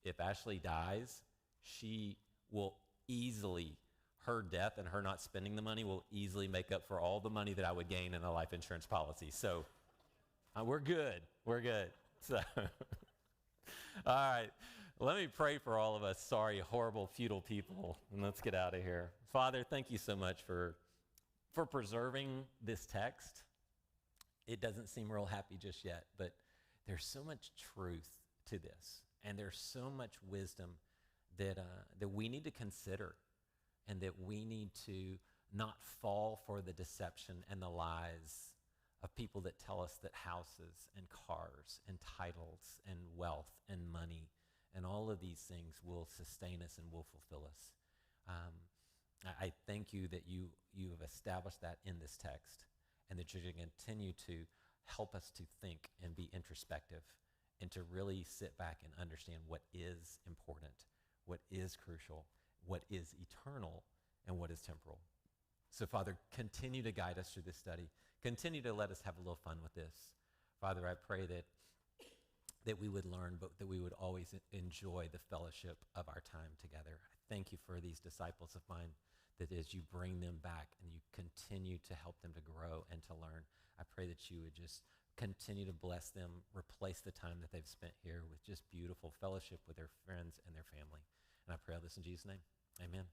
if Ashley dies, she will easily, her death and her not spending the money will easily make up for all the money that I would gain in a life insurance policy. So we're good. We're good. So, all right. Let me pray for all of us sorry, horrible, futile people, and let's get out of here. Father, thank you so much for preserving this text. It doesn't seem real happy just yet, but there's so much truth to this, and there's so much wisdom that we need to consider, and that we need to not fall for the deception and the lies of people that tell us that houses and cars and titles and wealth and money and all of these things will sustain us and will fulfill us. I thank you that you have established that in this text, and that you're going to continue to help us to think and be introspective and to really sit back and understand what is important, what is crucial, what is eternal, and what is temporal. So, Father, continue to guide us through this study. Continue to let us have a little fun with this. Father, I pray that we would learn, but that we would always enjoy the fellowship of our time together. I thank you for these disciples of mine, that as you bring them back and you continue to help them to grow and to learn, I pray that you would just continue to bless them, replace the time that they've spent here with just beautiful fellowship with their friends and their family. And I pray all this in Jesus' name. Amen.